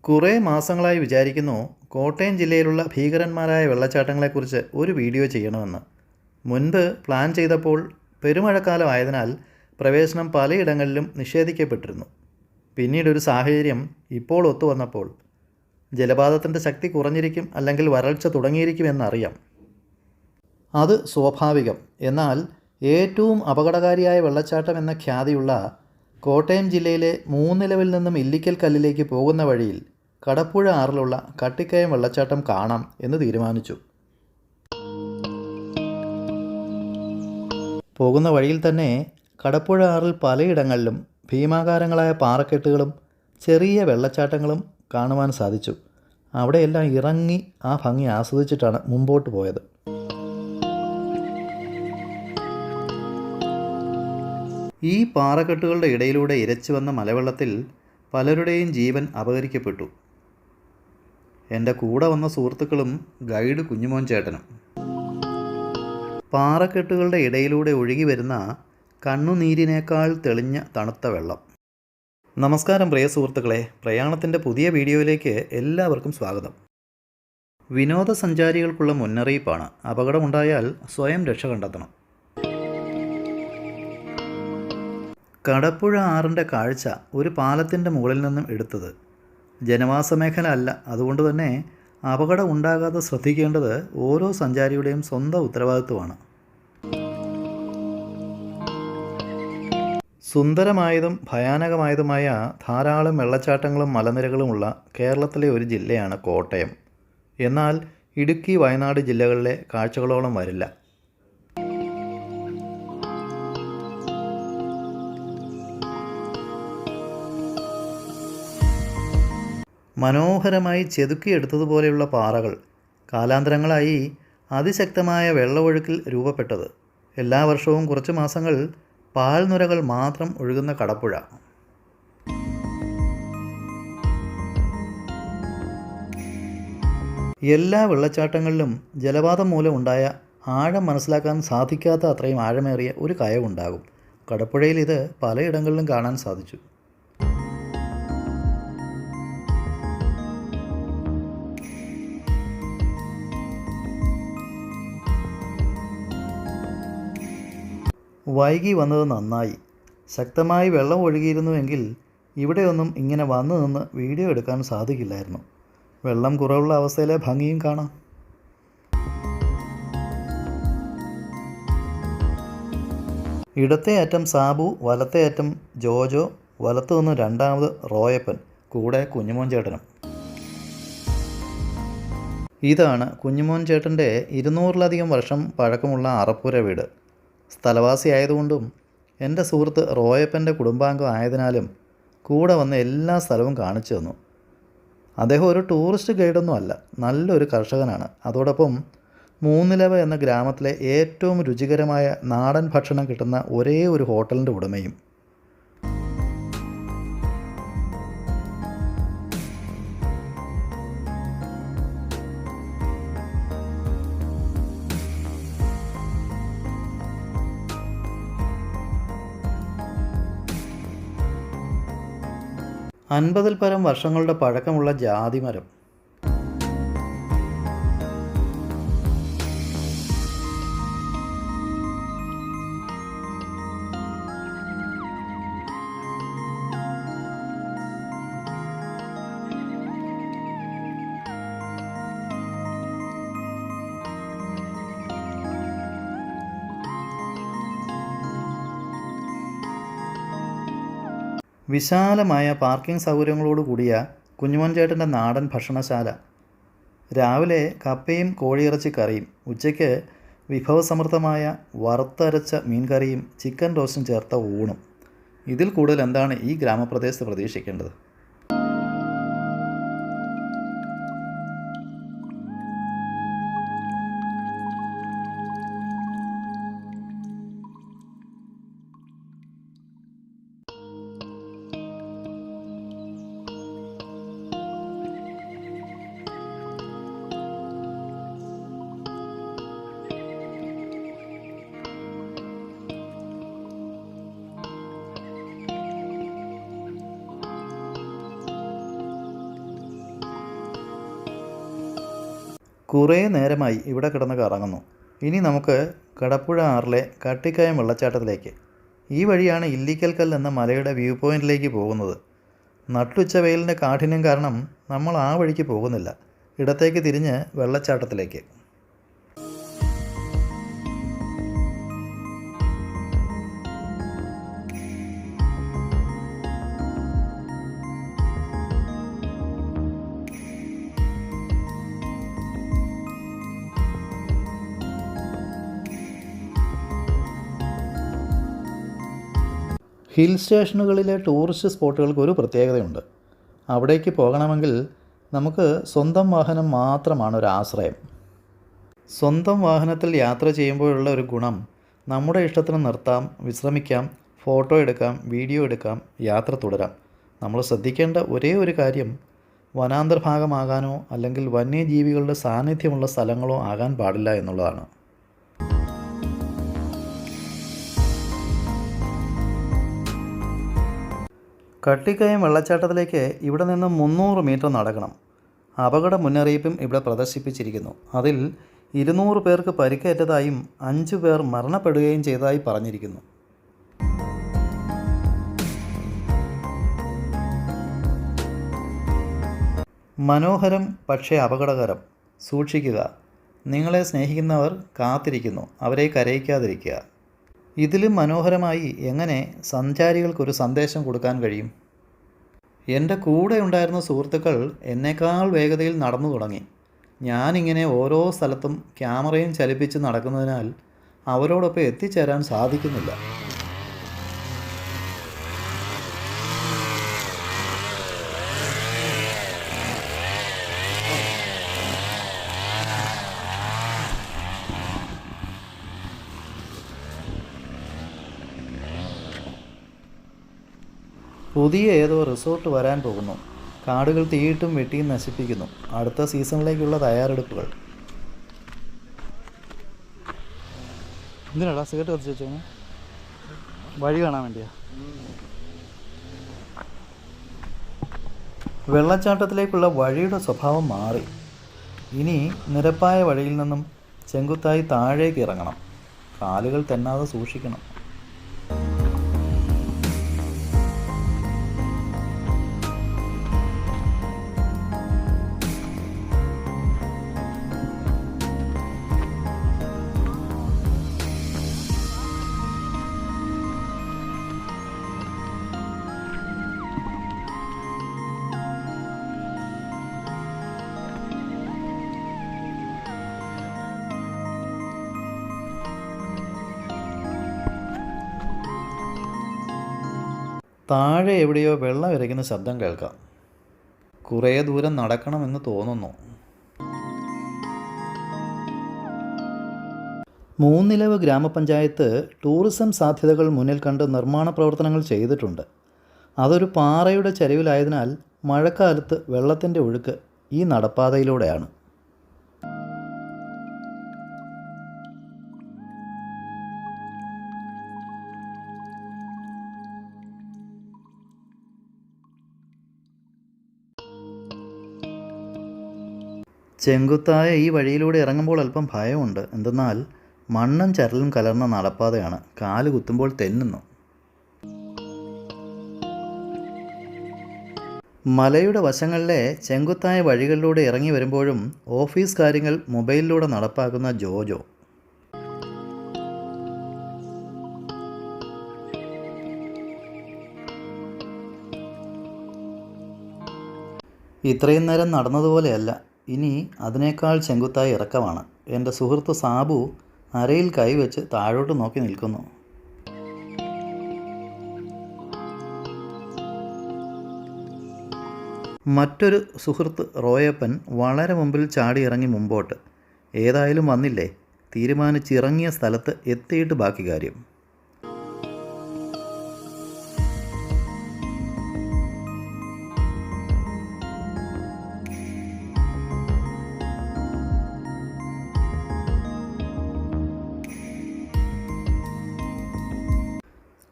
കുറേ മാസങ്ങളായി വിചാരിക്കുന്നു കോട്ടയം ജില്ലയിലുള്ള ഭീകരന്മാരായ വെള്ളച്ചാട്ടങ്ങളെക്കുറിച്ച് ഒരു വീഡിയോ ചെയ്യണമെന്ന്. മുൻപ് പ്ലാൻ ചെയ്തപ്പോൾ പെരുമഴക്കാലമായതിനാൽ പ്രവേശനം പലയിടങ്ങളിലും നിഷേധിക്കപ്പെട്ടിരുന്നു. പിന്നീടൊരു സാഹചര്യം ഇപ്പോൾ ഒത്തുവന്നപ്പോൾ ജലപാതത്തിൻ്റെ ശക്തി കുറഞ്ഞിരിക്കും, അല്ലെങ്കിൽ വരൾച്ച തുടങ്ങിയിരിക്കുമെന്നറിയാം. അത് സ്വാഭാവികം. എന്നാൽ ഏറ്റവും അപകടകാരിയായ വെള്ളച്ചാട്ടം എന്ന ഖ്യാതിയുള്ള കോട്ടയം ജില്ലയിലെ മൂന്നിലവിൽ നിന്നും ഇല്ലിക്കൽ കല്ലിലേക്ക് പോകുന്ന വഴിയിൽ കടപ്പുഴ ആറിലുള്ള കട്ടിക്കയം വെള്ളച്ചാട്ടം കാണാം എന്ന് തീരുമാനിച്ചു. പോകുന്ന വഴിയിൽ തന്നെ കടപ്പുഴ ആറിൽ പലയിടങ്ങളിലും ഭീമാകാരങ്ങളായ പാറക്കെട്ടുകളും ചെറിയ വെള്ളച്ചാട്ടങ്ങളും കാണുവാൻ സാധിച്ചു. അവിടെയെല്ലാം ഇറങ്ങി ആ ഭംഗി ആസ്വദിച്ചിട്ടാണ് മുമ്പോട്ട് പോയത്. ഈ പാറക്കെട്ടുകളുടെ ഇടയിലൂടെ ഇരച്ചു വന്ന മലവെള്ളത്തിൽ പലരുടെയും ജീവൻ അപഹരിക്കപ്പെട്ടു. എൻ്റെ കൂടെ വന്ന സുഹൃത്തുക്കളും ഗൈഡ് കുഞ്ഞുമോൻ ചേട്ടനും. പാറക്കെട്ടുകളുടെ ഇടയിലൂടെ ഒഴുകി വരുന്ന കണ്ണുനീരിനേക്കാൾ തെളിഞ്ഞ തണുത്ത വെള്ളം. നമസ്കാരം പ്രിയ സുഹൃത്തുക്കളെ, പ്രയാണത്തിൻ്റെ പുതിയ വീഡിയോയിലേക്ക് എല്ലാവർക്കും സ്വാഗതം. വിനോദസഞ്ചാരികൾക്കുള്ള മുന്നറിയിപ്പാണ്. അപകടമുണ്ടായാൽ സ്വയം രക്ഷ കണ്ടെത്തണം. കടപ്പുഴ ആറിൻ്റെ കാഴ്ച ഒരു പാലത്തിൻ്റെ മുകളിൽ നിന്നും എടുത്തത്. ജനവാസ മേഖല അല്ല. അതുകൊണ്ട് തന്നെ അപകടം ഉണ്ടാകാതെ ശ്രദ്ധിക്കേണ്ടത് ഓരോ സഞ്ചാരിയുടെയും സ്വന്തം ഉത്തരവാദിത്വമാണ്. സുന്ദരമായതും ഭയാനകമായതുമായ ധാരാളം വെള്ളച്ചാട്ടങ്ങളും മലനിരകളുമുള്ള കേരളത്തിലെ ഒരു ജില്ലയാണ് കോട്ടയം. എന്നാൽ ഇടുക്കി, വയനാട് ജില്ലകളിലെ കാഴ്ചകളോളം വരില്ല. മനോഹരമായി ചെതുക്കിയെടുത്തതുപോലെയുള്ള പാറകൾ കാലാന്തരങ്ങളായി അതിശക്തമായ വെള്ളമൊഴുക്കിൽ രൂപപ്പെട്ടത്. എല്ലാ വർഷവും കുറച്ച് മാസങ്ങൾ പാൽനുരകൾ മാത്രം ഒഴുകുന്ന കടപ്പുഴ. എല്ലാ വെള്ളച്ചാട്ടങ്ങളിലും ജലപാതം മൂലം ഉണ്ടായ ആഴം മനസ്സിലാക്കാൻ സാധിക്കാത്ത അത്രയും ആഴമേറിയ ഒരു കയവുണ്ടാകും. കടപ്പുഴയിൽ ഇത് പലയിടങ്ങളിലും കാണാൻ സാധിച്ചു. വൈകി വന്നത് നന്നായി. ശക്തമായി വെള്ളം ഒഴുകിയിരുന്നുവെങ്കിൽ ഇവിടെയൊന്നും ഇങ്ങനെ വന്നു നിന്ന് വീഡിയോ എടുക്കാൻ സാധിക്കില്ലായിരുന്നു. വെള്ളം കുറവുള്ള അവസ്ഥയിലെ ഭംഗിയും കാണാം. ഇടത്തെ അറ്റം സാബു, വലത്തെ അറ്റം ജോജോ, വലത്തു നിന്ന് രണ്ടാമത് റോയപ്പൻ, കൂടെ കുഞ്ഞുമോൻ ചേട്ടനും. ഇതാണ് കുഞ്ഞുമോൻ ചേട്ടൻ്റെ 200-ലധികം വർഷം പഴക്കമുള്ള അറപ്പുര വീട്. സ്ഥലവാസി ആയതുകൊണ്ടും എൻ്റെ സുഹൃത്ത് റോയപ്പൻ്റെ കുടുംബാംഗം ആയതിനാലും കൂടെ വന്ന എല്ലാ സ്ഥലവും കാണിച്ചു തന്നു. അദ്ദേഹം ഒരു ടൂറിസ്റ്റ് ഗൈഡൊന്നും അല്ല, നല്ലൊരു കർഷകനാണ്. അതോടൊപ്പം മൂന്നിലവ എന്ന ഗ്രാമത്തിലെ ഏറ്റവും രുചികരമായ നാടൻ ഭക്ഷണം കിട്ടുന്ന ഒരേ ഒരു ഹോട്ടലിൻ്റെ ഉടമയും. അൻപതിൽ പരം വർഷങ്ങളുടെ പഴക്കമുള്ള ജാതിമരം. വിശാലമായ പാർക്കിംഗ് സൗകര്യങ്ങളോട് കൂടിയ കുഞ്ഞുമോൻ ചേട്ടൻ്റെ നാടൻ ഭക്ഷണശാല. രാവിലെ കപ്പയും കോഴിയിറച്ചി കറിയും, ഉച്ചയ്ക്ക് വിഭവസമൃദ്ധമായ വറുത്തരച്ച മീൻകറിയും ചിക്കൻ റോസ്റ്റും ചേർത്ത ഊണും. ഇതിൽ കൂടുതൽ എന്താണ് ഈ ഗ്രാമപ്രദേശത്ത് പ്രതീക്ഷിക്കേണ്ടത്? കുറേ നേരമായി ഇവിടെ കിടന്ന് കറങ്ങുന്നു. ഇനി നമുക്ക് കടപ്പുഴ ആറിലെ കട്ടിക്കയം വെള്ളച്ചാട്ടത്തിലേക്ക്. ഈ വഴിയാണ് ഇല്ലിക്കൽ കല്ല് എന്ന മലയുടെ വ്യൂ പോയിൻറ്റിലേക്ക് പോകുന്നത്. നട്ടുച്ച വെയിലിൻ്റെ കാഠിന്യം കാരണം നമ്മൾ ആ വഴിക്ക് പോകുന്നില്ല. ഇടത്തേക്ക് തിരിഞ്ഞ് വെള്ളച്ചാട്ടത്തിലേക്ക്. ഹിൽ സ്റ്റേഷനുകളിലെ ടൂറിസ്റ്റ് സ്പോട്ടുകൾക്ക് ഒരു പ്രത്യേകതയുണ്ട്. അവിടേക്ക് പോകണമെങ്കിൽ നമുക്ക് സ്വന്തം വാഹനം മാത്രമാണ് ഒരു ആശ്രയം. സ്വന്തം വാഹനത്തിൽ യാത്ര ചെയ്യുമ്പോഴുള്ള ഒരു ഗുണം, നമ്മുടെ ഇഷ്ടത്തിന് നിർത്താം, വിശ്രമിക്കാം, ഫോട്ടോ എടുക്കാം, വീഡിയോ എടുക്കാം, യാത്ര തുടരാം. നമ്മൾ ശ്രദ്ധിക്കേണ്ട ഒരേ ഒരു കാര്യം, വനാന്തർഭാഗമാകാനോ അല്ലെങ്കിൽ വന്യജീവികളുടെ സാന്നിധ്യമുള്ള സ്ഥലങ്ങളോ ആകാൻ പാടില്ല എന്നുള്ളതാണ്. കട്ടിക്കയം വെള്ളച്ചാട്ടത്തിലേക്ക് ഇവിടെ നിന്ന് 300 മീറ്റർ നടക്കണം. അപകട മുന്നറിയിപ്പും ഇവിടെ പ്രദർശിപ്പിച്ചിരിക്കുന്നു. അതിൽ 200 പേർക്ക് പരിക്കേറ്റതായും 5 പേർ മരണപ്പെടുകയും ചെയ്തതായി പറഞ്ഞിരിക്കുന്നു. മനോഹരം പക്ഷേ അപകടകരം. സൂക്ഷിക്കുക. നിങ്ങളെ സ്നേഹിക്കുന്നവർ കാത്തിരിക്കുന്നു. അവരെ കരയിക്കാതിരിക്കുക. ഇതിലും മനോഹരമായി എങ്ങനെ സഞ്ചാരികൾക്കൊരു സന്ദേശം കൊടുക്കാൻ കഴിയും? എൻ്റെ കൂടെ ഉണ്ടായിരുന്ന സുഹൃത്തുക്കൾ എന്നേക്കാൾ വേഗതയിൽ നടന്നു തുടങ്ങി. ഞാനിങ്ങനെ ഓരോ സ്ഥലത്തും ക്യാമറയും ചലിപ്പിച്ച് നടക്കുന്നതിനാൽ അവരോടൊപ്പം എത്തിച്ചേരാൻ സാധിക്കുന്നില്ല. പുതിയ ഏതോ റിസോർട്ട് വരാൻ പോകുന്നു. കാടുകൾ തീയിട്ടും വെട്ടിയും നശിപ്പിക്കുന്നു. അടുത്ത സീസണിലേക്കുള്ള തയ്യാറെടുപ്പുകൾ. എന്തിനാടാ സിഗരറ്റ് കത്തിച്ച് വെച്ചോ? വഴി കാണാൻ വേണ്ടിയാ? വെള്ളച്ചാട്ടത്തിലേക്കുള്ള വഴിയുടെ സ്വഭാവം മാറി. ഇനി നിരപ്പായ വഴിയിൽ നിന്നും ചെങ്കുത്തായി താഴേക്ക് ഇറങ്ങണം. കാലുകൾ തെന്നാതെ സൂക്ഷിക്കണം. താഴെ എവിടെയോ വെള്ളം ഇരയ്ക്കുന്ന ശബ്ദം കേൾക്കാം. കുറേ ദൂരം നടക്കണമെന്ന് തോന്നുന്നു. മൂന്നിലവ് ഗ്രാമപഞ്ചായത്ത് ടൂറിസം സാധ്യതകൾ മുന്നിൽ കണ്ട് നിർമ്മാണ പ്രവർത്തനങ്ങൾ ചെയ്തിട്ടുണ്ട്. അതൊരു പാറയുടെ ചരിവിലായതിനാൽ മഴക്കാലത്ത് വെള്ളത്തിൻ്റെ ഒഴുക്ക് ഈ നടപ്പാതയിലൂടെയാണ്. ചെങ്കുത്തായ ഈ വഴിയിലൂടെ ഇറങ്ങുമ്പോൾ അല്പം ഭയമുണ്ട്. എന്തെന്നാൽ മണ്ണും ചരലും കലർന്ന നടപ്പാതയാണ്. കാല് കുത്തുമ്പോൾ തെന്നുന്നു. മലയുടെ വശങ്ങളിലെ ചെങ്കുത്തായ വഴികളിലൂടെ ഇറങ്ങി വരുമ്പോഴും ഓഫീസ് കാര്യങ്ങൾ മൊബൈലിലൂടെ നടപ്പാക്കുന്ന ജോജോ. ഇത്രയും നേരം നടന്നതുപോലെയല്ല, ഇനി അതിനേക്കാൾ ചെങ്കുത്തായ ഇറക്കമാണ്. എൻ്റെ സുഹൃത്ത് സാബു അരയിൽ കൈവച്ച് താഴോട്ട് നോക്കി നിൽക്കുന്നു. മറ്റൊരു സുഹൃത്ത് റോയപ്പൻ വളരെ മുമ്പിൽ ചാടി ഇറങ്ങി മുമ്പോട്ട്. ഏതായാലും വന്നില്ലേ, തീരുമാനിച്ചിറങ്ങിയ സ്ഥലത്ത് എത്തിയിട്ട് ബാക്കി കാര്യം.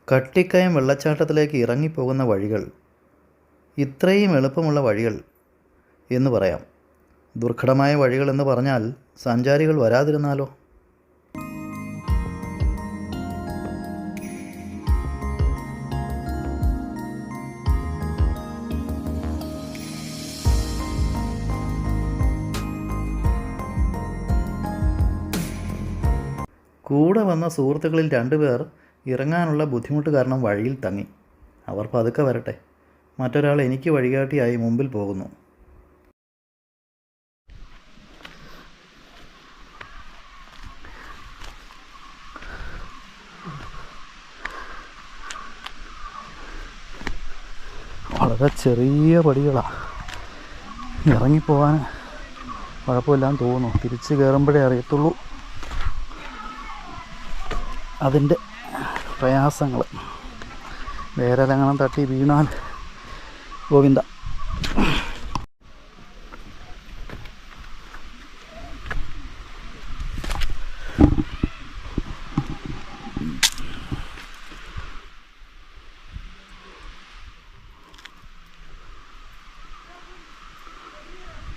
കട്ടിക്കയം വെള്ളച്ചാട്ടത്തിലേക്ക് ഇറങ്ങിപ്പോകുന്ന വഴികൾ ഇത്രയും എളുപ്പമുള്ള വഴികൾ എന്ന് പറയാം. ദുർഘടമായ വഴികളെന്ന് പറഞ്ഞാൽ സഞ്ചാരികൾ വരാതിരുന്നാലോ? കൂടെ വന്ന സുഹൃത്തുക്കളിൽ 2 പേർ ഇറങ്ങാനുള്ള ബുദ്ധിമുട്ട് കാരണം വഴിയിൽ തങ്ങി. അവർ പതുക്കെ വരട്ടെ. മറ്റൊരാൾ എനിക്ക് വഴികാട്ടിയായി മുമ്പിൽ പോകുന്നു. വളരെ ചെറിയ പടികളാണ്. ഇറങ്ങിപ്പോകാൻ കുഴപ്പമില്ലാന്ന് തോന്നുന്നു. തിരിച്ച് കയറുമ്പോഴേ അറിയത്തുള്ളൂ അതിൻ്റെ പ്രയാസങ്ങൾ. വേരെല്ലാം തട്ടി വീണാൽ ഗോവിന്ദ.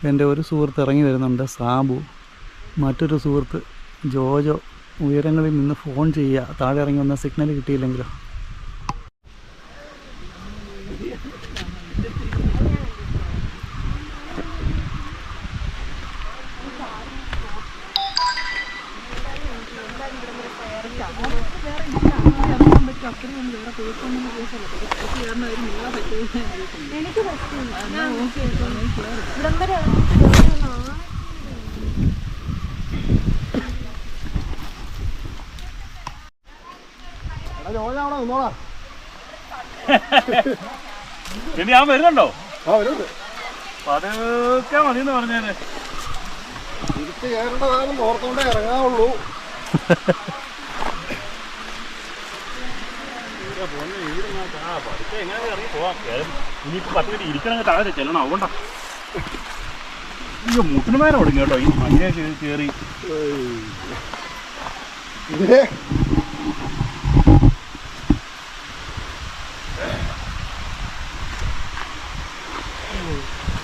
എൻ്റെ ഒരു സുഹൃത്ത് ഇറങ്ങി വരുന്നുണ്ട്, സാബു. മറ്റൊരു സുഹൃത്ത് ജോജോ. ഉയരങ്ങളിൽ നിന്ന് ഫോൺ ചെയ്യുക, താഴെ ഇറങ്ങി വന്ന സിഗ്നൽ കിട്ടിയില്ലെങ്കിലോ. ഞാൻ വരുന്നുണ്ടോ? പതുക്കെ മതിയെന്ന് പറഞ്ഞേനെ. തിരിച്ച് കയറേണ്ടതാണെന്ന് ഓർത്തോണ്ടേ ഇറങ്ങാവുള്ളൂ. പതുക്കെ എങ്ങനെ ഇറങ്ങി പോവാം. ഇനിയിപ്പോ 10 മിനിറ്റ് ഇരിക്കണമെങ്കിൽ താഴെ ചെല്ലണം. അതുകൊണ്ടാ ഈ മുട്ടിനുമേനെ ഓടും കേട്ടോ ഈ മഞ്ഞ കയറി.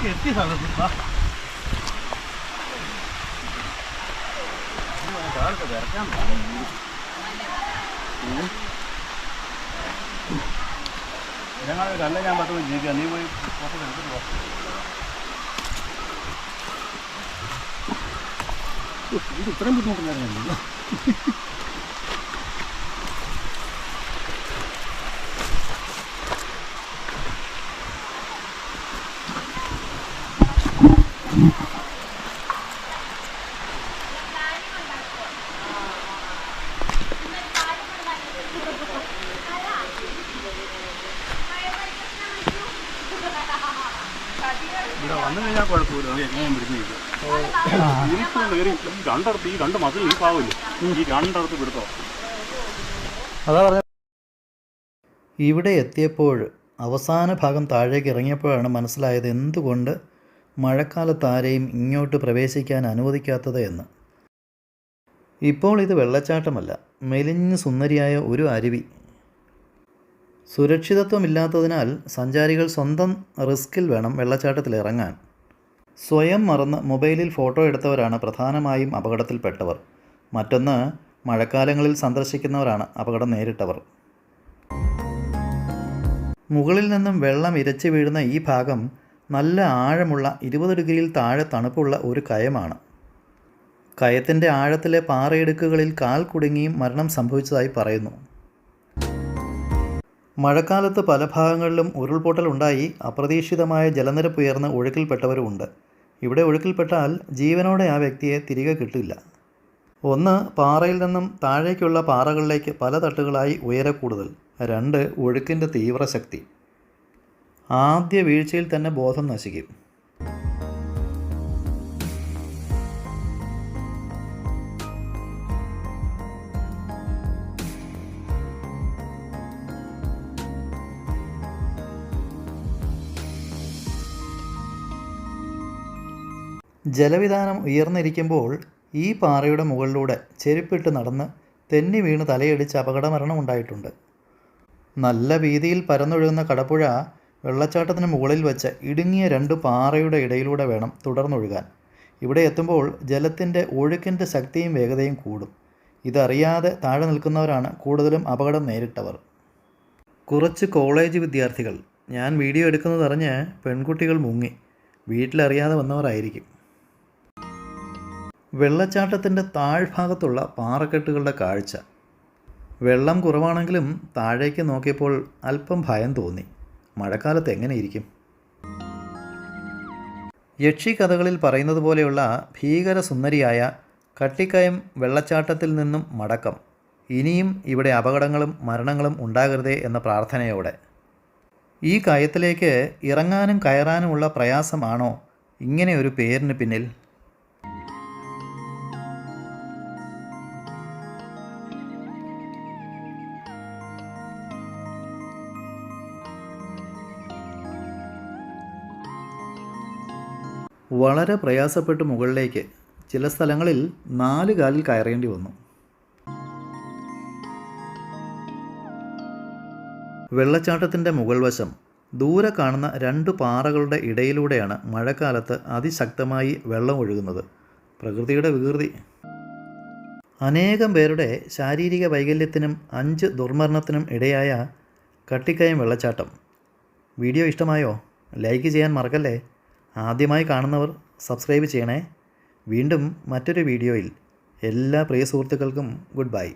എത്തിയ സ്ഥലത്ത് വരയ്ക്കാൻ ഞങ്ങൾ കല്ല ഞാൻ 10 മിനിറ്റ് ജീവിക്കാം. നീ പോയി ഫോട്ടോ എടുത്തിട്ട് പോ. ഇത് ഇത്രയും ബുദ്ധിമുട്ടുണ്ടായിരുന്നു. ഇവിടെ വന്നു കഴിഞ്ഞാൽ കുഴപ്പമില്ല. എങ്ങനെയും പിടിച്ചു രണ്ടടുത്ത് ഈ 2 മസിൽ ഈ പാവില്ല. ഈ 2 പിടുത്തോ. അതാ പറഞ്ഞ. ഇവിടെ എത്തിയപ്പോൾ അവസാന ഭാഗം താഴേക്ക് ഇറങ്ങിയപ്പോഴാണ് മനസ്സിലായത് എന്തുകൊണ്ട് മഴക്കാലത്ത് ആരെയും ഇങ്ങോട്ട് പ്രവേശിക്കാൻ അനുവദിക്കാത്തത് എന്ന്. ഇപ്പോൾ ഇത് വെള്ളച്ചാട്ടമല്ല, മെലിഞ്ഞ് സുന്ദരിയായ ഒരു അരുവി. സുരക്ഷിതത്വമില്ലാത്തതിനാൽ സഞ്ചാരികൾ സ്വന്തം റിസ്കിൽ വേണം വെള്ളച്ചാട്ടത്തിൽ ഇറങ്ങാൻ. സ്വയം മറന്ന് മൊബൈലിൽ ഫോട്ടോ എടുത്തവരാണ് പ്രധാനമായും അപകടത്തിൽപ്പെട്ടവർ. മറ്റൊന്ന്, മഴക്കാലങ്ങളിൽ സന്ദർശിക്കുന്നവരാണ് അപകടം നേരിട്ടവർ. മുകളിൽ നിന്നും വെള്ളം ഇരച്ചു വീഴുന്ന ഈ ഭാഗം നല്ല ആഴമുള്ള 20 ഡിഗ്രിയിൽ താഴെ തണുപ്പുള്ള ഒരു കയമാണ്. കയത്തിൻ്റെ ആഴത്തിലെ പാറയിടുക്കുകളിൽ കാൽ കുടുങ്ങിയും മരണം സംഭവിച്ചതായി പറയുന്നു. മഴക്കാലത്ത് പല ഭാഗങ്ങളിലും ഉരുൾപൊട്ടലുണ്ടായി അപ്രതീക്ഷിതമായ ജലനിരപ്പ് ഉയർന്ന് ഒഴുക്കിൽപ്പെട്ടവരുമുണ്ട്. ഇവിടെ ഒഴുക്കിൽപ്പെട്ടാൽ ജീവനോടെ ആ വ്യക്തിയെ തിരികെ കിട്ടില്ല. ഒന്ന്, പാറയിൽ നിന്നും താഴേക്കുള്ള പാറകളിലേക്ക് പല തട്ടുകളായി ഉയരക്കൂടുതൽ. 2, ഒഴുക്കിൻ്റെ തീവ്രശക്തി. ആദ്യ വീഴ്ചയിൽ തന്നെ ബോധം നശിക്കും. ജലവിധാനം ഉയർന്നിരിക്കുമ്പോൾ ഈ പാറയുടെ മുകളിലൂടെ ചെരുപ്പിട്ട് നടന്ന് തെന്നി വീണ് തലയടിച്ച് അപകടമരണം ഉണ്ടായിട്ടുണ്ട്. നല്ല വീതിയിൽ പരന്നൊഴുകുന്ന കടപ്പുഴ വെള്ളച്ചാട്ടത്തിന് മുകളിൽ വെച്ച് ഇടുങ്ങിയ 2 പാറയുടെ ഇടയിലൂടെ വേണം തുടർന്നൊഴുകാൻ. ഇവിടെ എത്തുമ്പോൾ ജലത്തിൻ്റെ ഒഴുക്കിൻ്റെ ശക്തിയും വേഗതയും കൂടും. ഇതറിയാതെ താഴെ നിൽക്കുന്നവരാണ് കൂടുതലും അപകടം നേരിട്ടവർ. കുറച്ച് കോളേജ് വിദ്യാർത്ഥികൾ ഞാൻ വീഡിയോ എടുക്കുന്നതറിഞ്ഞ് പെൺകുട്ടികൾ മുങ്ങി. വീട്ടിലറിയാതെ വന്നവരായിരിക്കും. വെള്ളച്ചാട്ടത്തിൻ്റെ താഴ്ഭാഗത്തുള്ള പാറക്കെട്ടുകളുടെ കാഴ്ച. വെള്ളം കുറവാണെങ്കിലും താഴേക്ക് നോക്കിയപ്പോൾ അല്പം ഭയം തോന്നി. മഴക്കാലത്ത് എങ്ങനെയിരിക്കും? യക്ഷി കഥകളിൽ പറയുന്നത് പോലെയുള്ള ഭീകരസുന്ദരിയായ കട്ടിക്കയം വെള്ളച്ചാട്ടത്തിൽ നിന്നും മടക്കം. ഇനിയും ഇവിടെ അപകടങ്ങളും മരണങ്ങളും ഉണ്ടാകരുതേ എന്ന പ്രാർത്ഥനയോടെ. ഈ കയത്തിലേക്ക് ഇറങ്ങാനും കയറാനുമുള്ള പ്രയാസമാണോ ഇങ്ങനെ ഒരു പേരിന് പിന്നിൽ? വളരെ പ്രയാസപ്പെട്ട് മുകളിലേക്ക്, ചില സ്ഥലങ്ങളിൽ 4 കാലിൽ കയറേണ്ടി വന്നു. വെള്ളച്ചാട്ടത്തിൻ്റെ മുകൾ വശം ദൂരെ കാണുന്ന 2 പാറകളുടെ ഇടയിലൂടെയാണ് മഴക്കാലത്ത് അതിശക്തമായി വെള്ളം ഒഴുകുന്നത്. പ്രകൃതിയുടെ വികൃതി. അനേകം പേരുടെ ശാരീരിക വൈകല്യത്തിനും 5 ദുർമരണത്തിനും ഇടയായ കട്ടിക്കയം വെള്ളച്ചാട്ടം. വീഡിയോ ഇഷ്ടമായോ? ലൈക്ക് ചെയ്യാൻ മറക്കല്ലേ. ആദ്യമായി കാണുന്നവർ സബ്സ്ക്രൈബ് ചെയ്യണേ. വീണ്ടും മറ്റൊരു വീഡിയോയിൽ എല്ലാ പ്രിയ സുഹൃത്തുക്കൾക്കും ഗുഡ് ബൈ.